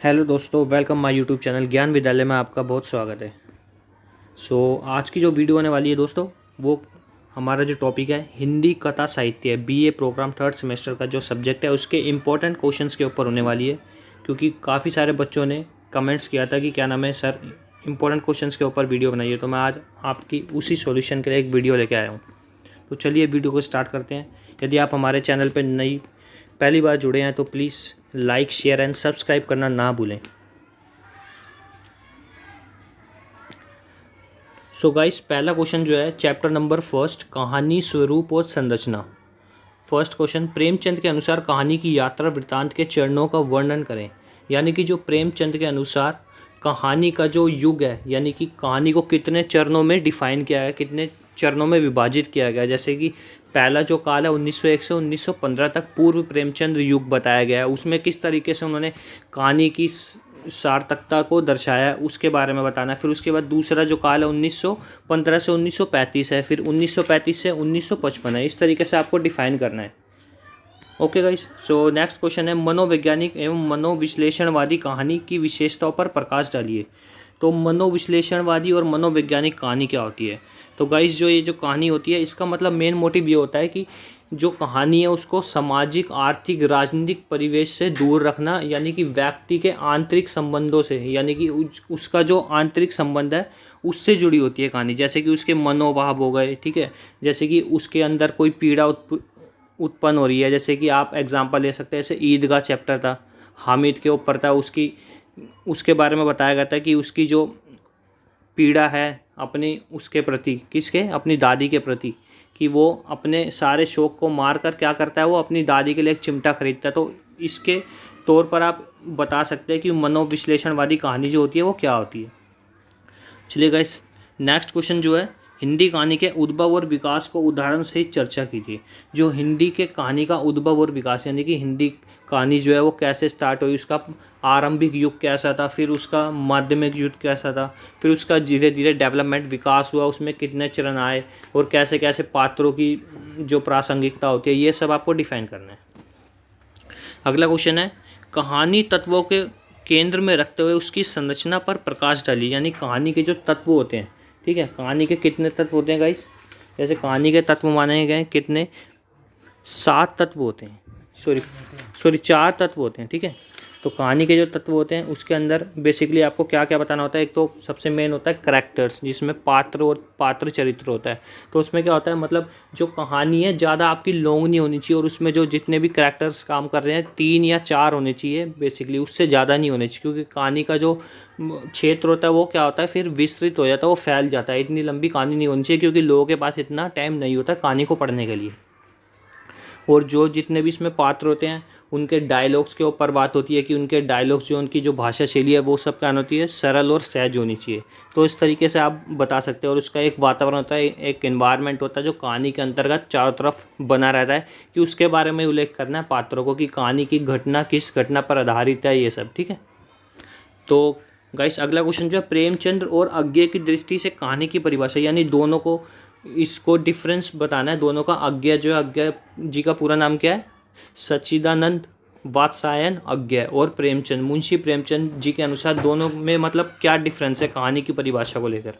Hello दोस्तों, welcome my YouTube channel ज्ञान विद्यालय में आपका बहुत स्वागत है। आज की जो वीडियो होने वाली है दोस्तों, वो हमारा जो टॉपिक है हिंदी कथा साहित्य बीए प्रोग्राम थर्ड सेमेस्टर का जो सब्जेक्ट है उसके इम्पोर्टेंट क्वेश्चंस के ऊपर होने वाली है। क्योंकि काफ़ी सारे बच्चों ने कमेंट्स किया था कि क्या नाम है सर, इम्पोर्टेंट क्वेश्चंस के ऊपर वीडियो बनाइए, तो मैं आज आपकी उसी सॉल्यूशन के लिए एक वीडियो लेके आया हूँ। तो चलिए वीडियो को स्टार्ट करते हैं। यदि आप हमारे चैनल पर पहली बार जुड़े हैं तो please like share and subscribe करना ना भूलें। गाइस, पहला क्वेश्चन जो है चैप्टर नंबर फर्स्ट, कहानी स्वरूप और संरचना। फर्स्ट क्वेश्चन, प्रेमचंद के अनुसार कहानी की यात्रा वृत्तांत के चरणों का वर्णन करें। यानी कि जो प्रेमचंद के अनुसार कहानी का जो युग है, यानी कि कहानी को कितने चरणों में डिफाइन किया गया, कितने चरणों में विभाजित किया गया। जैसे कि पहला जो काल है 1901 से 1915 तक पूर्व प्रेमचंद युग बताया गया है, उसमें किस तरीके से उन्होंने कहानी की सार्थकता को दर्शाया उसके बारे में बताना है। फिर उसके बाद दूसरा जो काल है 1915 से 1935 है, फिर 1935 से 1955 है। इस तरीके से आपको डिफाइन करना है। Okay guys, so next question है, मनोवैज्ञानिक एवं मनोविश्लेषणवादी कहानी की विशेषताओं पर प्रकाश डालिए। तो मनोविश्लेषणवादी और मनोवैज्ञानिक कहानी क्या होती है? तो गाइस, ये जो कहानी होती है इसका मतलब मेन मोटिव ये होता है कि जो कहानी है उसको सामाजिक, आर्थिक, राजनीतिक परिवेश से दूर रखना, यानी कि व्यक्ति के आंतरिक संबंधों से, यानी कि उसका जो आंतरिक संबंध है उससे जुड़ी होती है कहानी। जैसे कि उसके मनोभाव हो गए, ठीक है, जैसे कि उसके अंदर कोई पीड़ा उत्पन्न हो रही है। जैसे कि आप एग्जांपल ले सकते हैं, जैसे ईद का चैप्टर था, हामिद के ऊपर था, उसके बारे में बताया गया था कि उसकी जो पीड़ा है अपनी उसके प्रति, किसके, अपनी दादी के प्रति, कि वो अपने सारे शौक को मार कर क्या करता है, वो अपनी दादी के लिए एक चिमटा खरीदता है। तो इसके तौर पर आप बता सकते हैं कि मनोविश्लेषणवादी कहानी जो होती है वो क्या होती है। चलिए गाइस, नेक्स्ट क्वेश्चन जो है, हिंदी कहानी के उद्भव और विकास को उदाहरण से चर्चा कीजिए। जो हिंदी के कहानी का उद्भव और विकास, यानी कि हिंदी कहानी जो है वो कैसे स्टार्ट हुई, उसका आरंभिक युग कैसा था, फिर उसका माध्यमिक युग कैसा था, फिर उसका धीरे धीरे डेवलपमेंट विकास हुआ, उसमें कितने चरण आए और कैसे कैसे पात्रों की जो प्रासंगिकता होती है, ये सब आपको डिफाइन करना है। अगला क्वेश्चन है, कहानी तत्वों के केंद्र में रखते हुए उसकी संरचना पर प्रकाश डालिए। यानी कहानी के जो तत्व होते हैं, ठीक है, कहानी के कितने तत्व होते हैं गाइस? जैसे कहानी के तत्व माने गए कितने, 7 तत्व होते हैं, सॉरी 4 तत्व होते हैं, ठीक है। तो कहानी के जो तत्व होते हैं उसके अंदर बेसिकली आपको क्या क्या बताना होता है। एक तो सबसे मेन होता है करैक्टर्स, जिसमें पात्र और पात्र चरित्र होता है। तो उसमें क्या होता है, मतलब जो कहानी है ज़्यादा आपकी लॉन्ग नहीं होनी चाहिए, और उसमें जो जितने भी करैक्टर्स काम कर रहे हैं 3 या 4 होने चाहिए बेसिकली, उससे ज़्यादा नहीं होने चाहिए। क्योंकि कहानी का जो क्षेत्र होता है वो क्या होता है, फिर विस्तृत हो जाता है, वो फैल जाता है। इतनी लंबी कहानी नहीं होनी चाहिए, क्योंकि लोगों के पास इतना टाइम नहीं होता कहानी को पढ़ने के लिए। और जो जितने भी इसमें पात्र होते हैं उनके डायलॉग्स के ऊपर बात होती है कि उनके डायलॉग्स जो उनकी जो भाषा शैली है वो सब क्या होती है, सरल और सहज होनी चाहिए। तो इस तरीके से आप बता सकते हैं। और उसका एक वातावरण होता है, एक एनवायरनमेंट होता है जो कहानी के अंतर्गत चारों तरफ बना रहता है, कि उसके बारे में उल्लेख करना है पात्रों को, कि कहानी की घटना किस घटना पर आधारित है, ये सब, ठीक है। तो गाइस, अगला क्वेश्चन जो है, प्रेमचंद और अज्ञे की दृष्टि से कहानी की परिभाषा, यानी दोनों को, इसको डिफरेंस बताना है दोनों का। अज्ञे जो है, अज्ञे जी का पूरा नाम क्या है, सच्चिदानंद वात्सायन अज्ञे, और प्रेमचंद, मुंशी प्रेमचंद जी के अनुसार दोनों में मतलब क्या डिफरेंस है कहानी की परिभाषा को लेकर।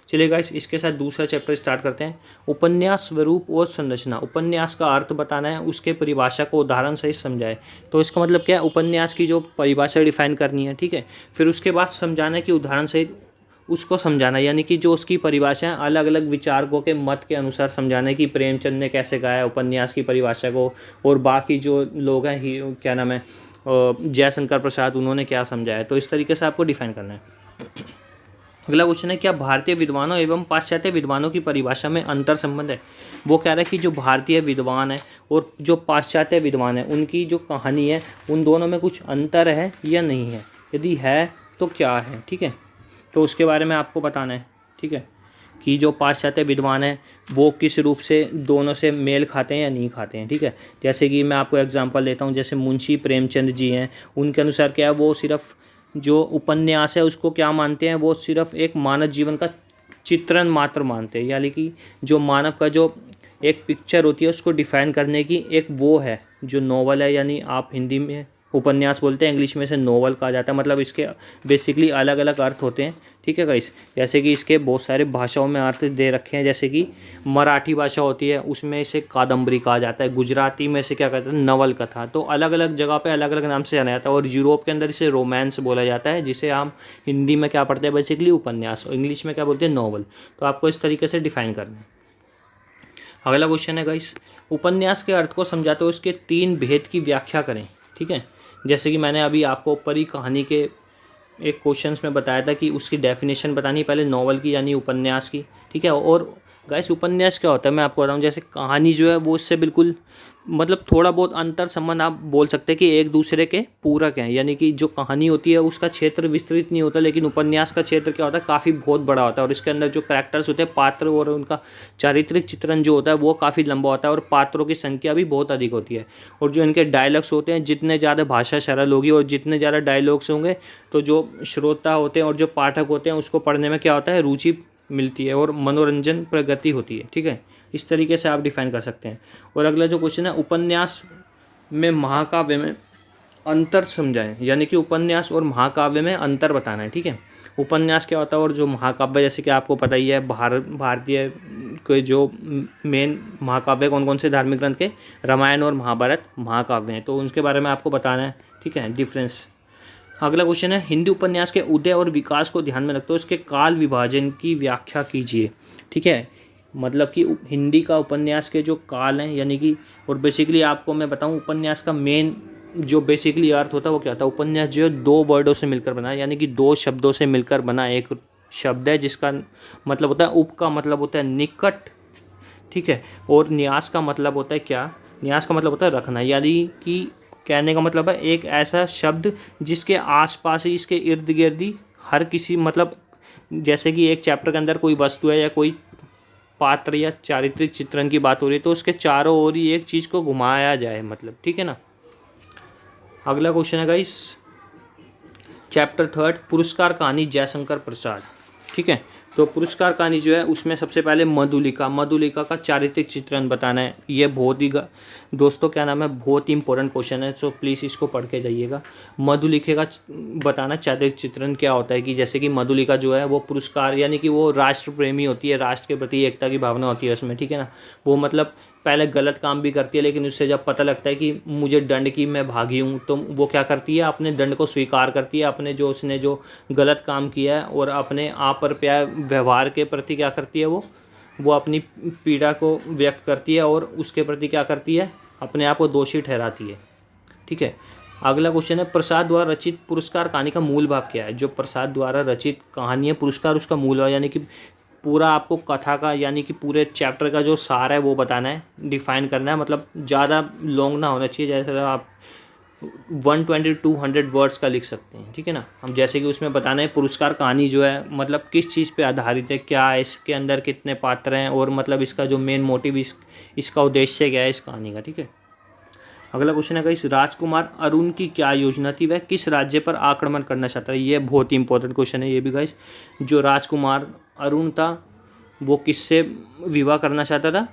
चलिए गाइस, इसके साथ दूसरा चैप्टर स्टार्ट करते हैं, उपन्यास स्वरूप और संरचना। उपन्यास का अर्थ बताना है, उसके परिभाषा को उदाहरण सहित समझाए। तो इसका मतलब क्या है, उपन्यास की जो परिभाषा डिफाइन करनी है, ठीक है। फिर उसके बाद समझाना है कि उदाहरण सहित उसको समझाना, यानी कि जो उसकी परिभाषा है अलग अलग विचारकों के मत के अनुसार समझाना है, कि प्रेमचंद ने कैसे कहा है उपन्यास की परिभाषा को, और बाकी जो लोग हैं ही क्या नाम है, जयशंकर प्रसाद, उन्होंने क्या समझाया। तो इस तरीके से आपको डिफाइन करना है। अगला क्वेश्चन है, क्या भारतीय विद्वानों एवं पाश्चात्य विद्वानों की परिभाषा में अंतर संबंध है? वो कह रहा है कि जो भारतीय विद्वान है और जो पाश्चात्य विद्वान है उनकी जो कहानी है उन दोनों में कुछ अंतर है या नहीं है, यदि है तो क्या है, ठीक है। तो उसके बारे में आपको बताना है, ठीक है, कि जो पाश्चात्य विद्वान है वो किस रूप से दोनों से मेल खाते हैं या नहीं खाते हैं, ठीक है। जैसे कि मैं आपको एग्जांपल लेता हूँ, जैसे मुंशी प्रेमचंद जी हैं, उनके अनुसार क्या है, वो सिर्फ जो उपन्यास है उसको क्या मानते हैं, वो सिर्फ एक मानव जीवन का चित्रण मात्र मानते हैं। यानी कि जो मानव का जो एक पिक्चर होती है उसको डिफाइन करने की एक वो है जो नॉवल है, यानी आप हिंदी में उपन्यास बोलते हैं, इंग्लिश में इसे नोवेल कहा जाता है। मतलब इसके बेसिकली अलग अलग अर्थ होते हैं, ठीक है गाइस। जैसे कि इसके बहुत सारे भाषाओं में अर्थ दे रखे हैं, जैसे कि मराठी भाषा होती है उसमें इसे कादम्बरी कहा जाता है, गुजराती में इसे क्या कहते हैं, नवल कथा। तो अलग अलग जगह पे अलग अलग नाम से जाना जाता है। और यूरोप के अंदर इसे रोमांस बोला जाता है, जिसे हम हिंदी में क्या पढ़ते हैं बेसिकली उपन्यास, और इंग्लिश में क्या बोलते हैं नॉवल। तो आपको इस तरीके से डिफाइन करना है। अगला क्वेश्चन है गाइस, उपन्यास के अर्थ को समझाते हुए उसके 3 भेद की व्याख्या करें, ठीक है। जैसे कि मैंने अभी आपको ऊपर ही कहानी के एक क्वेश्चंस में बताया था कि उसकी डेफिनेशन बतानी पहले नॉवल की यानी उपन्यास की, ठीक है। और गाइस उपन्यास क्या होता है मैं आपको बताऊं, जैसे कहानी जो है वो इससे बिल्कुल मतलब थोड़ा बहुत अंतर संबंध आप बोल सकते हैं कि एक दूसरे के पूरक हैं। यानी कि जो कहानी होती है उसका क्षेत्र विस्तृत नहीं होता, लेकिन उपन्यास का क्षेत्र क्या होता है, काफ़ी बहुत बड़ा होता है। और इसके अंदर जो कैरेक्टर्स होते हैं, पात्र और उनका चारित्रिक चित्रण जो होता है वो काफ़ी लंबा होता है, और पात्रों की संख्या भी बहुत अधिक होती है। और जो इनके डायलॉग्स होते हैं, जितने ज़्यादा भाषा सरल होगी और जितने ज़्यादा डायलॉग्स होंगे, तो जो श्रोता होते हैं और जो पाठक होते हैं उसको पढ़ने में क्या होता है, रुचि मिलती है और मनोरंजन प्रगति होती है, ठीक है। इस तरीके से आप डिफाइन कर सकते हैं। और अगला जो क्वेश्चन है, उपन्यास में महाकाव्य में अंतर समझाएं, यानी कि उपन्यास और महाकाव्य में अंतर बताना है, ठीक है। उपन्यास क्या होता है और जो महाकाव्य, जैसे कि आपको पता ही है भारतीय के जो मेन महाकाव्य कौन कौन से धार्मिक ग्रंथ के, रामायण और महाभारत महाकाव्य हैं, तो उनके बारे में आपको बताना है, ठीक है, डिफरेंस। अगला क्वेश्चन है, हिंदी उपन्यास के उदय और विकास को ध्यान में रखते हुए उसके काल विभाजन की व्याख्या कीजिए, ठीक है। मतलब कि हिंदी का उपन्यास के जो काल हैं, यानी कि, और बेसिकली आपको मैं बताऊं उपन्यास का मेन जो बेसिकली अर्थ होता है वो क्या होता है, उपन्यास जो है 2 वर्डों से मिलकर बना है, यानी कि 2 शब्दों से मिलकर बना एक शब्द है, जिसका मतलब होता है उप का मतलब होता है निकट, ठीक है। और न्यास का मतलब होता है क्या, न्यास का मतलब होता है रखना, यानी कि कहने का मतलब है एक ऐसा शब्द जिसके आसपास ही, इसके इर्द गिर्द ही हर किसी, मतलब जैसे कि एक चैप्टर के अंदर कोई वस्तु है या कोई पात्र या चारित्रिक चित्रण की बात हो रही है, तो उसके चारों ओर ही एक चीज़ को घुमाया जाए, मतलब, ठीक है ना। अगला क्वेश्चन है गाइस, चैप्टर 3 पुरस्कार कहानी जयशंकर प्रसाद, ठीक है। तो पुरस्कार कहानी जो है उसमें सबसे पहले मधुलिका का चारित्रिक चित्रण बताना है। ये बहुत ही दोस्तों क्या नाम है, बहुत ही इंपॉर्टेंट क्वेश्चन है, सो प्लीज़ इसको पढ़ के जाइएगा। मधुलिका का बताना चारित्रिक चित्रण क्या होता है, कि जैसे कि मधुलिका जो है वो पुरस्कार, यानी कि वो राष्ट्र प्रेमी होती है, राष्ट्र के प्रति एकता की भावना होती है उसमें, ठीक है ना। वो मतलब पहले गलत काम भी करती है, लेकिन उससे जब पता लगता है कि मुझे दंड की मैं भागी हूँ, तो वो क्या करती है, अपने दंड को स्वीकार करती है, अपने जो उसने जो गलत काम किया है और अपने आप पर प्यार व्यवहार के प्रति क्या करती है, वो अपनी पीड़ा को व्यक्त करती है और उसके प्रति क्या करती है, अपने आप को दोषी ठहराती है, ठीक है। अगला क्वेश्चन है, प्रसाद द्वारा रचित पुरस्कार कहानी का मूल भाव क्या है। जो प्रसाद द्वारा रचित कहानी है पुरस्कार, उसका मूल भाव यानी कि पूरा आपको कथा का, यानी कि पूरे चैप्टर का जो सार है वो बताना है, डिफाइन करना है। मतलब ज़्यादा लॉन्ग ना होना चाहिए, जैसे आप 120-200 वर्ड्स का लिख सकते हैं, ठीक है ना। हम जैसे कि उसमें बताना है पुरस्कार कहानी जो है मतलब किस चीज़ पे आधारित है, क्या है इसके अंदर, कितने पात्र हैं, और मतलब इसका जो मेन मोटिव, इसका उद्देश्य क्या है इस कहानी का, ठीक है। अगला क्वेश्चन है कि इस राजकुमार अरुण की क्या योजना थी, वह किस राज्य पर आक्रमण करना चाहता है। ये बहुत ही इंपॉर्टेंट क्वेश्चन है ये भी गाइस। जो राजकुमार अरुण था वो किससे विवाह करना चाहता था,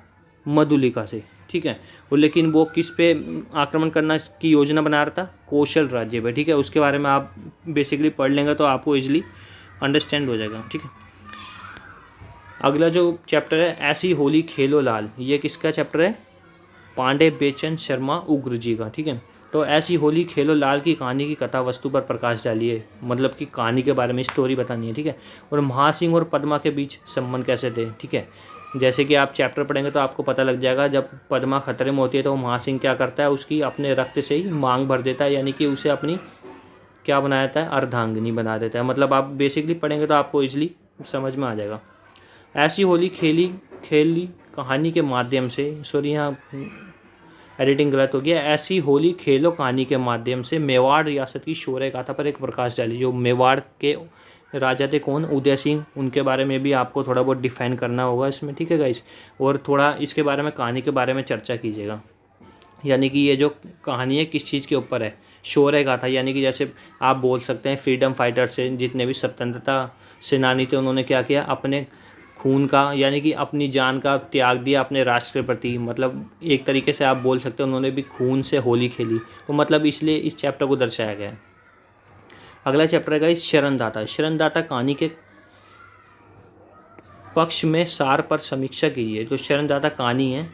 मधुलिका से, ठीक है। और लेकिन वो किस पे आक्रमण करना की योजना बना रहा था, कौशल राज्य पे, ठीक है। उसके बारे में आप बेसिकली पढ़ लेंगे तो आपको इजीली अंडरस्टैंड हो जाएगा, ठीक है। अगला जो चैप्टर है, ऐसी होली खेलो लाल, ये किसका चैप्टर है, पांडे बेचन शर्मा उग्र जी का, ठीक है। तो ऐसी होली खेलो लाल की कहानी की कथा वस्तु पर प्रकाश डालिए, मतलब कि कहानी के बारे में स्टोरी बतानी है, ठीक है। और महासिंह और पद्मा के बीच संबंध कैसे थे, ठीक है। जैसे कि आप चैप्टर पढ़ेंगे तो आपको पता लग जाएगा, जब पद्मा खतरे में होती है तो महासिंह क्या करता है, उसकी अपने रक्त से ही मांग भर देता है, यानी कि उसे अपनी क्या बना देता है, अर्धांगिनी बना देता है। मतलब आप बेसिकली पढ़ेंगे तो आपको ईजिली समझ में आ जाएगा। ऐसी होली खेली कहानी के माध्यम से, सॉरी यहाँ एडिटिंग गलत हो गया, ऐसी होली खेलो कहानी के माध्यम से मेवाड़ रियासत की शौर्य गाथा पर एक प्रकाश डाली। जो मेवाड़ के राजा थे कौन, उदय सिंह, उनके बारे में भी आपको थोड़ा बहुत डिफाइन करना होगा इसमें, ठीक है गाइस। और थोड़ा इसके बारे में, कहानी के बारे में चर्चा कीजिएगा, यानी कि ये जो कहानी है किस चीज़ के ऊपर है, शौर्य गाथा, यानी कि जैसे आप बोल सकते हैं फ्रीडम फाइटर से जितने भी स्वतंत्रता सेनानी थे उन्होंने क्या किया, अपने खून का यानी कि अपनी जान का त्याग दिया अपने राष्ट्र के प्रति, मतलब एक तरीके से आप बोल सकते हो उन्होंने भी खून से होली खेली, तो मतलब इसलिए इस चैप्टर को दर्शाया गया है। अगला चैप्टर है गाइस शरणदाता। शरणदाता कहानी के पक्ष में सार पर समीक्षा कीजिए। तो शरणदाता कहानी है।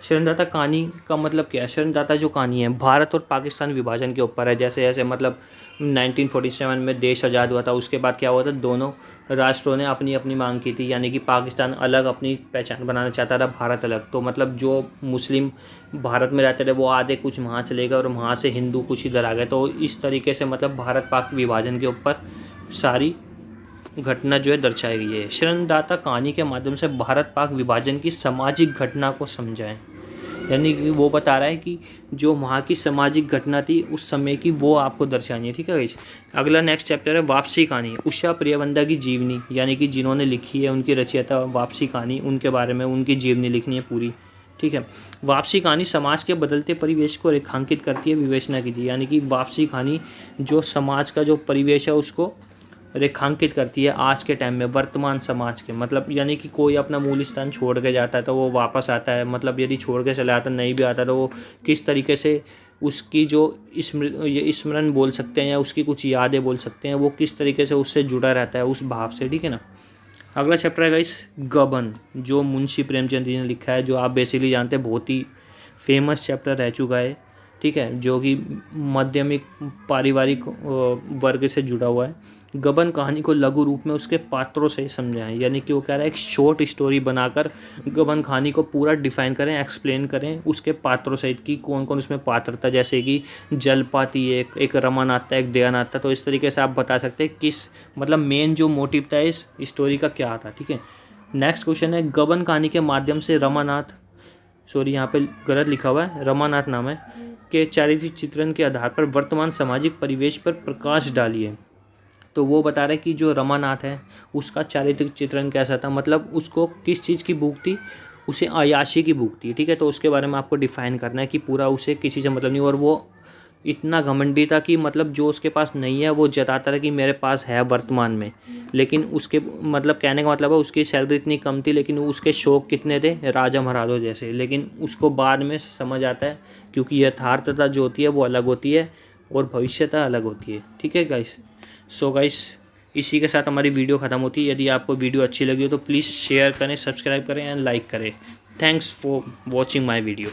शरणदाता कहानी का मतलब क्या है? शरणदाता जो कहानी है भारत और पाकिस्तान विभाजन के ऊपर है। जैसे जैसे मतलब 1947 में देश आज़ाद हुआ था, उसके बाद क्या हुआ था, दोनों राष्ट्रों ने अपनी अपनी मांग की थी, यानी कि पाकिस्तान अलग अपनी पहचान बनाना चाहता था, भारत अलग। तो मतलब जो मुस्लिम भारत में रहते थे वो आधे कुछ वहाँ चले गए और वहाँ से हिंदू कुछ इधर आ गए। तो इस तरीके से मतलब भारत पाक विभाजन के ऊपर सारी घटना जो है दर्शाई गई है। शरणदाता कहानी के माध्यम से भारत पाक विभाजन की सामाजिक घटना को समझाएं, यानी कि वो बता रहा है कि जो वहाँ की सामाजिक घटना थी उस समय की, वो आपको दर्शानी है। ठीक है गाइस। अगला नेक्स्ट चैप्टर है वापसी कहानी। उषा प्रियवंदा की जीवनी, यानी कि जिन्होंने लिखी है उनकी रचयिता वापसी कहानी, उनके बारे में उनकी जीवनी लिखनी है पूरी। ठीक है। वापसी कहानी समाज के बदलते परिवेश को रेखांकित करती है, विवेचना कीजिए। यानी कि वापसी कहानी जो समाज का जो परिवेश है उसको रेखांकित करती है आज के टाइम में, वर्तमान समाज के, मतलब यानी कि कोई अपना मूल स्थान छोड़ के जाता है तो वो वापस आता है, मतलब यदि छोड़ के चला आता नहीं भी आता तो वो किस तरीके से उसकी जो स्मरण बोल सकते हैं या उसकी कुछ यादें बोल सकते हैं, वो किस तरीके से उससे जुड़ा रहता है उस भाव से। ठीक है ना। अगला चैप्टर है गाइस गबन, जो मुंशी प्रेमचंद जी ने लिखा है, जो आप बेसिकली जानते हैं बहुत ही फेमस चैप्टर रह चुका है। ठीक है। जो कि माध्यमिक पारिवारिक वर्ग से जुड़ा हुआ है। गबन कहानी को लघु रूप में उसके पात्रों से समझाएं, यानी कि वो कह रहा है एक शॉर्ट स्टोरी बनाकर गबन कहानी को पूरा डिफाइन करें, एक्सप्लेन करें उसके पात्रों सहित कि कौन कौन उसमें पात्र था। जैसे कि जलपाती, एक रमानाथ था, एक दयानाथ था। तो इस तरीके से आप बता सकते हैं किस मतलब मेन जो मोटिव था इस स्टोरी का क्या था। ठीक है। नेक्स्ट क्वेश्चन है गबन कहानी के माध्यम से रमानाथ, सॉरी यहाँ पे गलत लिखा हुआ है, रमानाथ नाम है, के चारित्रिक चित्रण के आधार पर वर्तमान सामाजिक परिवेश पर प्रकाश डालिए। तो वो बता रहे कि जो रमानाथ है उसका चारित्रिक चित्रण कैसा था, मतलब उसको किस चीज़ की भूख थी, उसे अय्याशी की भूख थी। ठीक है। तो उसके बारे में आपको डिफाइन करना है कि पूरा उसे किसी से मतलब नहीं, और वो इतना घमंडी था कि मतलब जो उसके पास नहीं है वो जताता था कि मेरे पास है वर्तमान में, लेकिन उसके मतलब कहने का मतलब है उसकी सैलरी इतनी कम थी लेकिन उसके शौक कितने थे, राजा महाराजों जैसे। लेकिन उसको बाद में समझ आता है क्योंकि यथार्थता जो होती है वो अलग होती है और भविष्यता अलग होती है। ठीक है गाइस। सो गाइस इसी के साथ हमारी वीडियो ख़त्म होती है। यदि आपको वीडियो अच्छी लगी हो तो प्लीज़ शेयर करें, सब्सक्राइब करें एंड लाइक करें। Thanks for watching my video.